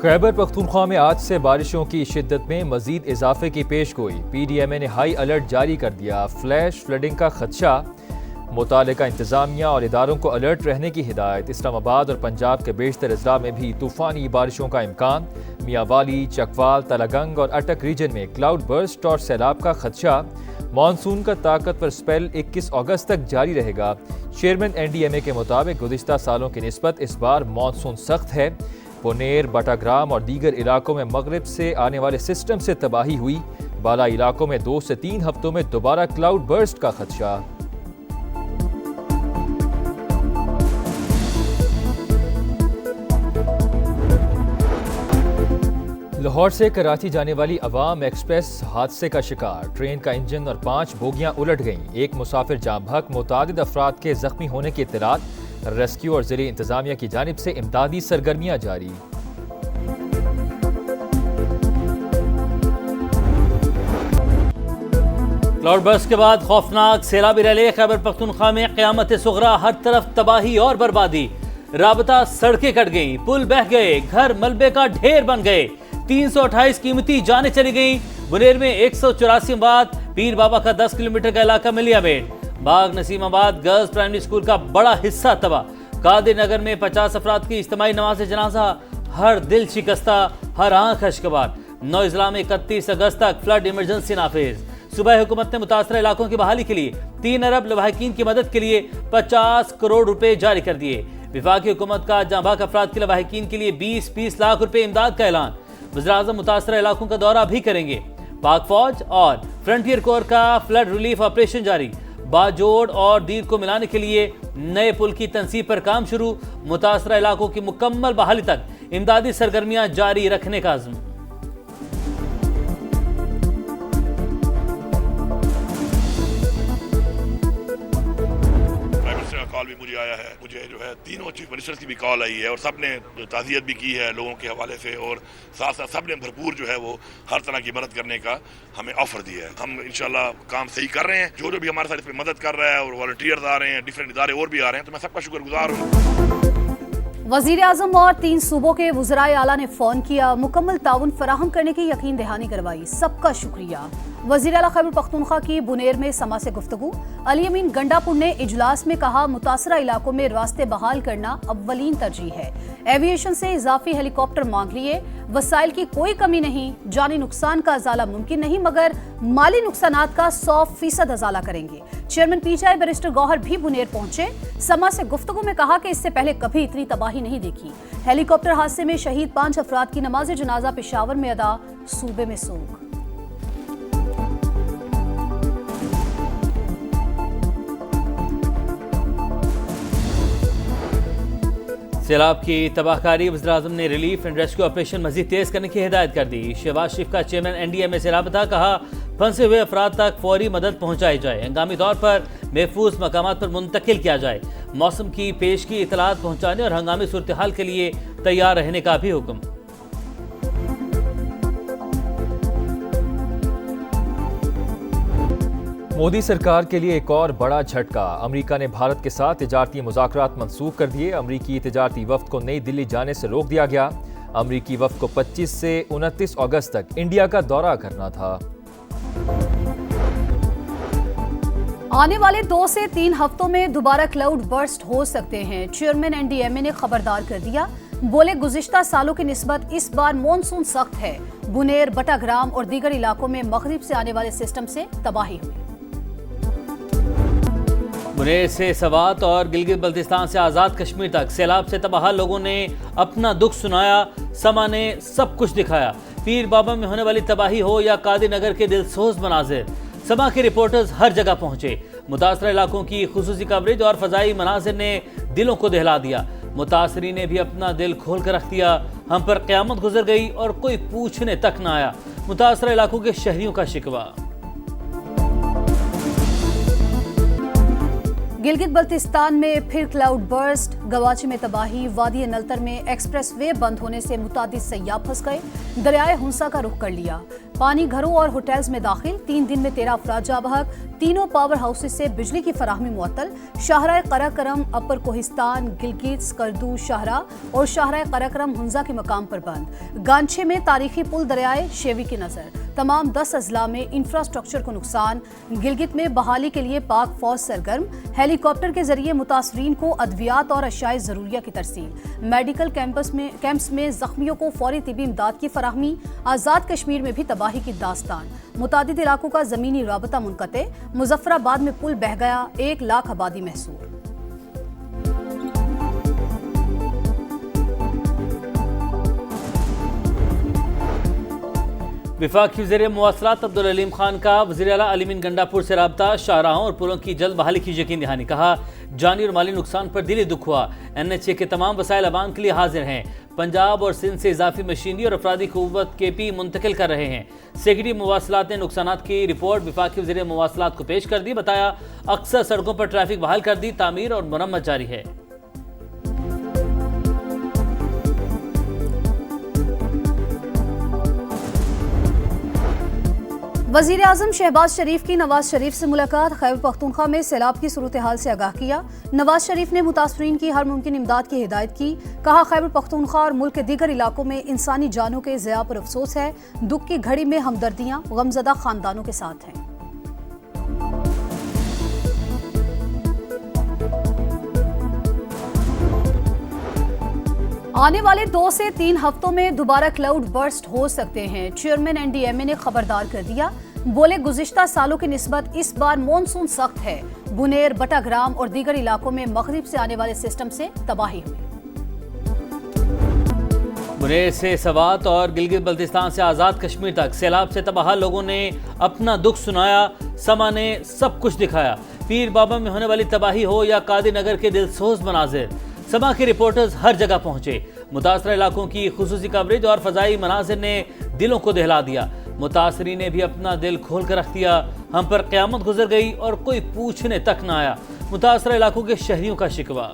खैबर पख्तूनख्वा में आज से बारिशों की शिद्दत में मजीद इजाफे की पेशगोई। PDMA ने हाई अलर्ट जारी कर दिया। फ्लैश फ्लडिंग का खदशा, मुतालिका इंतजामिया और इदारों को अलर्ट रहने की हिदायत। इस्लामाबाद और पंजाब के बेशतर अजला में भी तूफानी बारिशों का इम्कान। मियांवाली, चकवाल, तलागंग और अटक रीजन में क्लाउड बर्स्ट और सैलाब का खदशा। मानसून का ताकतवर स्पेल 21 अगस्त तक जारी रहेगा। चेयरमैन NDMA के मुताबिक गुज़िश्ता सालों की निस्बत इस बार मानसून सख्त है। पुनेर, बटाग्राम और दीगर इलाकों में मगरिब से आने वाले सिस्टम से तबाही हुई। बाला इलाकों में 2 से 3 हफ्तों में दोबारा क्लाउड बर्स्ट का खदशा। लाहौर से कराची जाने वाली अवाम एक्सप्रेस हादसे का शिकार। ट्रेन का इंजन और 5 बोगियां उलट गईं। एक मुसाफिर जाम बहक, मुतादिद अफराद के जख्मी होने की इत्तलात। रेस्क्यू और जिले इंतजामिया की जानिब से इमदादी सरगर्मियां जारी। क्लाउड बर्स्ट के बाद खौफनाक सैलाबी रैली। खैबर पख्तूनख्वा में क़यामत सुगरा, हर तरफ तबाही और बर्बादी। राबता सड़कें कट गईं, पुल बह गए, घर मलबे का ढेर बन गए। 328 कीमती जानें चली गईं। बुनेर में 184 अमवात। पीर बाबा का 10 किलोमीटर का इलाका मिलियाबेट। बाग नसीमाबाद गर्ल्स प्राइमरी स्कूल का बड़ा हिस्सा तबाह। कादिर नगर में 50 अफराद की इज्तिमाई नमाज जनाजा। हर दिल शिकस्ता, हर आंख अश्कबार। 9 जिला में 31 अगस्त तक फ्लड इमरजेंसी नाफिज। सूबाई हुकूमत ने मुतासरा इलाकों की बहाली के लिए 3 अरब लवाहिकीन की मदद के लिए 50 करोड़ रुपए जारी कर दिए। विफाकी हुकूमत का जांबाक अफराद के लवाहिकीन के लिए 20-20 लाख रुपए इमदाद का ऐलान। वज़ीर-ए-आज़म मुतासरा इलाकों का दौरा भी करेंगे। पाक फौज और फ्रंटियर कोर का फ्लड रिलीफ ऑपरेशन जारी। बाजोड़ और दीर को मिलाने के लिए नए पुल की तनसीब पर काम शुरू। मुतासरा इलाकों की मुकम्मल बहाली तक इमदादी सरगर्मियां जारी रखने का अज़्म। कॉल भी मुझे आया है, मुझे जो है तीनों चीफ मिनिस्टर्स की भी कॉल आई है और सबने ताज़ियत भी की है लोगों के हवाले से, और साथ साथ सबने भरपूर जो है वो हर तरह की मदद करने का हमें ऑफर दिया है। हम इंशाल्लाह काम सही कर रहे हैं। जो भी हमारे साथ इस पर मदद कर रहा है और वॉलंटियर्स आ रहे हैं, डिफरेंट इदारे और भी आ रहे हैं, तो मैं सबका शुक्रगुजार हूँ। वज़ीर-ए-आज़म और 3 सूबों के वज़राए आला ने फ़ोन किया, मुकम्मल ताउन फराहम करने की यकीन दहानी करवाई। सबका शुक्रिया। वज़ीर आला खैबर पख्तूनख्वा की बुनेर में समा से गुफ्तगू। अली अमीन गंडापुर ने इजलास में कहा, मुतासरा इलाकों में रास्ते बहाल करना अव्वलीन तरजीह है। एविएशन से इजाफी हेलीकॉप्टर मांग लिए। वसाइल की कोई कमी नहीं। जानी नुकसान का अजाला मुमकिन नहीं, मगर माली नुकसानात का 100% अजाला करेंगे। चेयरमैन PTI बैरिस्टर गौहर भी बुनेर पहुंचे। समा से गुफ्तगू में कहा कि इससे पहले कभी इतनी तबाही नहीं देखी। हेलीकॉप्टर हादसे में शहीद 5 अफराद की नमाज जनाजा पेशावर में अदा। सूबे में सोग। सैलाब की तबाहकारी। वज़ीर-ए-आज़म ने रिलीफ एंड रेस्क्यू ऑपरेशन मजीद तेज करने की हिदायत कर दी। शहबाज शरीफ का चेयरमैन NDMA से राबता। कहा, फंसे हुए अफराद तक फौरी मदद पहुँचाई जाए। हंगामी तौर पर महफूज मकामात पर मुंतकिल किया जाए। मौसम की पेश की इतलात पहुँचाने और हंगामी सूरत हाल के लिए तैयार रहने का भी हुक्म। मोदी सरकार के लिए एक और बड़ा झटका। अमेरिका ने भारत के साथ तिजारती मुज़ाकरात मंसूख कर दिए। अमेरिकी तिजारती वफ्द को नई दिल्ली जाने से रोक दिया गया। अमेरिकी वफ्द को 25 से 29 अगस्त तक इंडिया का दौरा करना था। आने वाले 2 से 3 हफ्तों में दोबारा क्लाउड बर्स्ट हो सकते हैं। चेयरमैन NDMA ने खबरदार कर दिया। बोले, गुज़िश्ता सालों की निस्बत इस बार मॉनसून सख्त है। बुनेर, बटाग्राम और दीगर इलाकों में मगरिब से आने वाले सिस्टम से तबाही हुई। बुनेर से सवात और गिलगित बल्तिस्तान से आज़ाद कश्मीर तक सैलाब से तबाह लोगों ने अपना दुख सुनाया। समा ने सब कुछ दिखाया। पीर बाबा में होने वाली तबाही हो या कादिर नगर के दिलसोज मनाजिर, समा के रिपोर्टर्स हर जगह पहुंचे। मुतासरा इलाकों की खुसूसी कवरेज और फजाई मनाजिर ने दिलों को दहला दिया। मुतासरी ने भी अपना दिल खोल कर रख दिया। हम पर क़यामत गुजर गई और कोई पूछने तक न आया। मुतासरा इलाकों के शहरियों का शिकवा। गिलगित बल्तिस्तान में फिर क्लाउड बर्स्ट, गवाची में तबाही, वादी नलतर में एक्सप्रेस वे बंद होने से मुतादिद सयाह फंस गए, दरियाए हुंसा का रुख कर लिया। पानी घरों और होटल्स में दाखिल, 3 दिन में 13 अफराद जाँ बहक, तीनों पावर हाउसेस से बिजली की फराहमी मुअत्तल। शाहराह कराकरम, अपर कोहिस्तान, गिलगित, स्कर्दू, शाहरा और शाहराह कराकरम हुंजा के मकाम पर बंद। गांछे में तारीखी पुल दरियाए शेवी की नजर, तमाम 10 अजला में इंफ्रास्ट्रक्चर को नुकसान। गिलगित में बहाली के लिए पाक फौज सरगर्म, हेलीकॉप्टर के जरिए मुतासरीन को अद्वियात और अशाए ज़रूरिया की तरसील। मेडिकल कैंप्स में जख्मियों को फौरी तिबी इमदाद की फराहमी। आज़ाद कश्मीर में भी तबाही की दास्तान, मुतादिद इलाकों का ज़मीनी राबता मुनक़ते। मुजफ्फराबाद में पुल बह गया, 1 लाख आबादी महसूर। वफाकी वज़ीर मवासलात अब्दुल अलीम खान का वज़ीर आला अलीमीन गंडापुर से रब्ता, शाहराहों और पुलों की जल्द बहाली की यकीन दहानी। कहा, जानी और माली नुकसान पर दिली दुख हुआ। NHA के तमाम वसाइल अवाम के लिए हाजिर हैं। पंजाब और सिंध से इजाफी मशीनरी और अफरादी क़ुव्वत KP मुंतकिल कर रहे हैं। सेक्रेटरी मवासलात ने नुकसानात की रिपोर्ट वफाकी वज़ीर मवासलात को पेश कर दी। बताया, अक्सर सड़कों पर ट्रैफिक बहाल कर दी, तामीर और मरम्मत जारी है। वज़ीर आज़म शहबाज शरीफ की नवाज शरीफ से मुलाकात, खैबर पख्तूनख्वा में सैलाब की सूरत हाल से आगाह किया। नवाज शरीफ ने मुतासरीन की हर मुमकिन इमदाद की हिदायत की। कहा, खैबर पख्तूनख्वा और मुल्क के दीगर इलाकों में इंसानी जानों के ज़िया पर अफसोस है। दुख की घड़ी में हमदर्दियाँ गमज़दा खानदानों के साथ हैं। आने वाले 2 से 3 हफ्तों में दोबारा क्लाउड बर्स्ट हो सकते हैं। चेयरमैन NDMA ने खबरदार कर दिया। बोले, गुज़िश्ता सालों की निस्बत इस बार मॉनसून सख्त है। बुनेर, बटाग्राम और दीगर इलाकों में मगरिब से आने वाले सिस्टम से तबाही हुई। बुनेर से सवात और गिलगित बल्तिस्तान से आज़ाद कश्मीर तक सैलाब से तबाह लोगों ने अपना दुख सुनाया। समा ने सब कुछ दिखाया। पीर बाबा में होने वाली तबाही हो या कादी नगर के दिलसोज मनाजिर, समा के रिपोर्टर्स हर जगह पहुंचे। मुतासरा इलाकों की खुसूसी कवरेज और फजाई मनाजिर ने दिलों को दहला दिया। मुतासरी ने भी अपना दिल खोल कर रख दिया। हम पर क़यामत गुजर गई और कोई पूछने तक ना आया। मुतासरा इलाकों के शहरियों का शिकवा।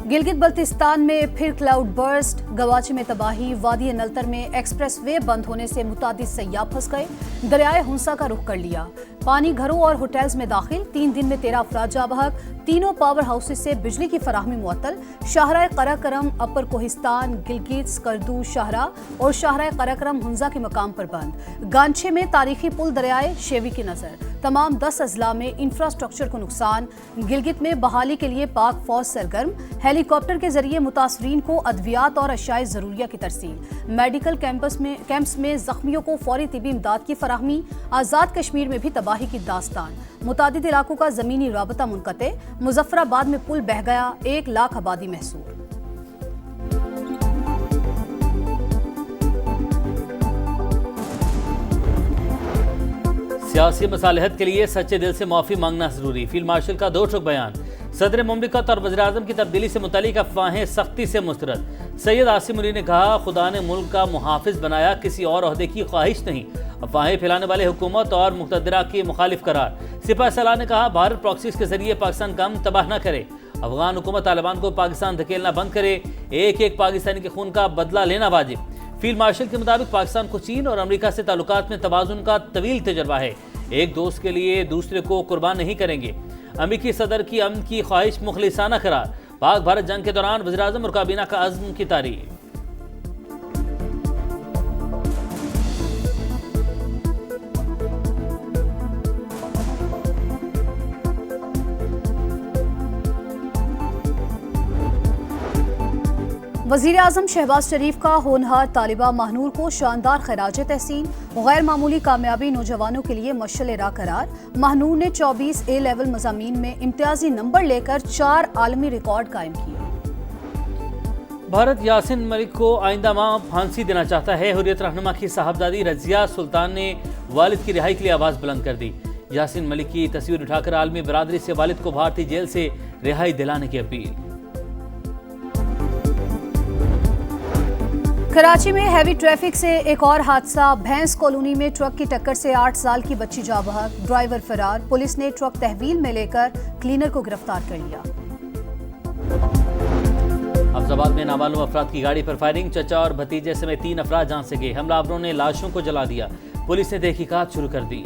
गिलगित बल्तिस्तान में फिर क्लाउड बर्स्ट, गवाची में तबाही, वादी नलतर में एक्सप्रेस वे बंद होने से मुतादिद सयाह फंस गए, दरियाए हुंसा का रुख कर लिया। पानी घरों और होटल्स में दाखिल, 3 दिन में 13 अफराद जाँ बहक, तीनों पावर हाउसेस से बिजली की फराहमी मुअत्तल। शाहराह कराकरम, अपर कोहिस्तान, गिलगित, स्कर्दू, शाहरा और शाहराह कराकरम हुंजा के मकाम पर बंद। गांछे में तारीखी पुल दरियाए शेवी की नजर, तमाम 10 अजला में इंफ्रास्ट्रक्चर को नुकसान। गिलगित में बहाली के लिए पाक फौज सरगर्म, हेलीकॉप्टर के जरिए मुतासरीन को अद्वियात और अशाए ज़रूरिया की तरसील। मेडिकल कैंप्स में जख्मियों को फौरी तिबी इमदाद की फराहमी। आज़ाद कश्मीर में भी तबाही की दास्तान, मुतादिद इलाकों का ज़मीनी राबता मुनक़ते। मुजफ्फराबाद में पुल बह गया, 1 लाख आबादी महसूर। सियासी मसालहत के लिए सच्चे दिल से माफ़ी मांगना जरूरी, फील्ड मार्शल का 2 टूक बयान। सदर मुमलिकत और वज़ीर आज़म की तब्दीली से मुतालिक अफवाहें सख्ती से मुस्तरद। सैयद आसिम अली ने कहा, खुदा ने मुल्क का मुहाफिज बनाया, किसी और ओहदे की ख्वाहिश नहीं। अफवाहें फैलाने वाले हुकूमत और मुक़तदरा के मुखालिफ करार। सिपा सलाह ने कहा, भारत प्रॉक्सीज के जरिए पाकिस्तान का अमन तबाह न करे। अफगान हुकूमत तालिबान को पाकिस्तान धकेलना बंद करे। एक पाकिस्तानी के खून का बदला लेना वाजिब। फील्ड मार्शल के मुताबिक पाकिस्तान को चीन और अमेरिका से ताल्लुकात में तवाज़ुन का तवील तजर्बा है। एक दोस्त के लिए दूसरे को कुर्बान नहीं करेंगे। अमेरिकी सदर की अमन की ख्वाहिश मुखलिसाना करार। पाक भारत जंग के दौरान वज़ीर आज़म और काबीना का अज़्म की तारीफ। वज़ीर आज़म शहबाज शरीफ का होनहार तालिबा महानूर को शानदार खराज तहसीन। गैर मामूली कामयाबी नौजवानों के लिए मशअल राह करार। महानूर ने 24 A लेवल मज़ामीन में इम्तियाजी नंबर लेकर 4 आलमी रिकॉर्ड कायम किए। भारत यासिन मलिक को आइंदा माह फांसी देना चाहता है। हुर्रियत रहनुमा की साहबजादी रजिया सुल्तान ने वालिद की रिहाई के लिए आवाज़ बुलंद कर दी। यासिन मलिक की तस्वीर उठाकर आलमी बरादरी से वालिद को भारतीय जेल से रिहाई दिलाने की अपील। कराची में हैवी ट्रैफिक से एक और हादसा। भैंस कॉलोनी में ट्रक की टक्कर से 8 साल की बच्ची जाँ बहक, ड्राइवर फरार। पुलिस ने ट्रक तहवील में लेकर क्लीनर को गिरफ्तार कर लिया। अफजाबाद में नामालूम अफराद की गाड़ी पर फायरिंग, चचा और भतीजे समेत 3 अफराद जान से गए। हमलावरों ने लाशों को जला दिया। पुलिस ने तहकीकात शुरू कर दी।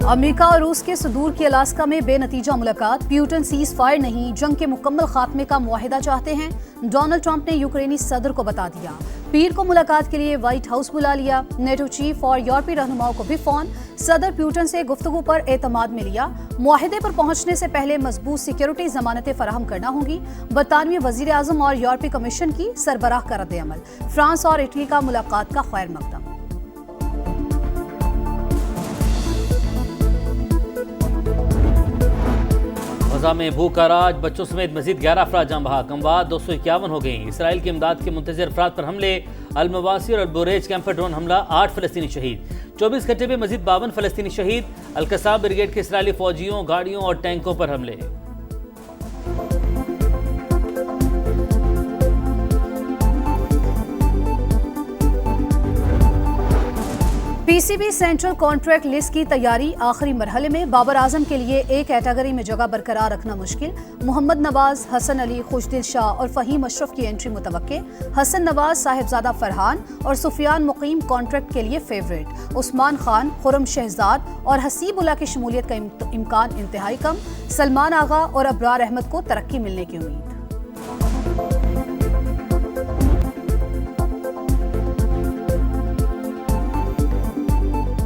अमेरिका और रूस के सुदूर के अलास्का में बेनतीजा मुलाकात। प्यूटन सीज फायर नहीं, जंग के मुकम्मल खात्मे का मुआहिदा चाहते हैं। डोनाल्ड ट्रंप ने यूक्रेनी सदर को बता दिया। पीर को मुलाकात के लिए व्हाइट हाउस बुला लिया। नेटो चीफ और यूरोपीय रहनुमाओं को भी फोन। सदर प्यूटन से गुफ्तगू पर एतमाद में लिया। मुआहिदे पर पहुंचने से पहले मजबूत सिक्योरिटी जमानतें फराहम करना होंगी। बरतानवी वजीर आजम और यूरोपीय कमीशन की सरबराह का रद्द-ए-अमल। फ्रांस और इटली का मुलाकात का खैर मकदम। गजा में भूख का राज, बच्चों समेत मजीद 11 अफराद जाँ बहक। अमवात 251 हो गई। इसराइल की इमदाद के मुंतज़िर अफराद पर हमले। अल-मवासी और अल-बुरेज कैंप पर ड्रोन हमला, 8 फलस्तीनी शहीद। 24 घंटे में मजीद 52 फलस्तीनी शहीद। अल-कसाम ब्रिगेड के इसराइली फौजियों, गाड़ियों और टैंकों पर हमले। पीसीबी सेंट्रल कॉन्ट्रैक्ट लिस्ट की तैयारी आखिरी मरहले में। बाबर आजम के लिए एक कैटेगरी में जगह बरकरार रखना मुश्किल। मोहम्मद नवाज, हसन अली, खुशदिल शाह और फहीम अशरफ की एंट्री मुतवक्के। हसन नवाज, साहिबजादा फरहान और सुफियान मुकीम कॉन्ट्रैक्ट के लिए फेवरेट। उस्मान खान, खुरम शहजाद और हसीबुल्ला की शमूलियत का इम्कान इंतहाई कम। सलमान आगा और अबरार अहमद को तरक्की मिलने की उम्मीद।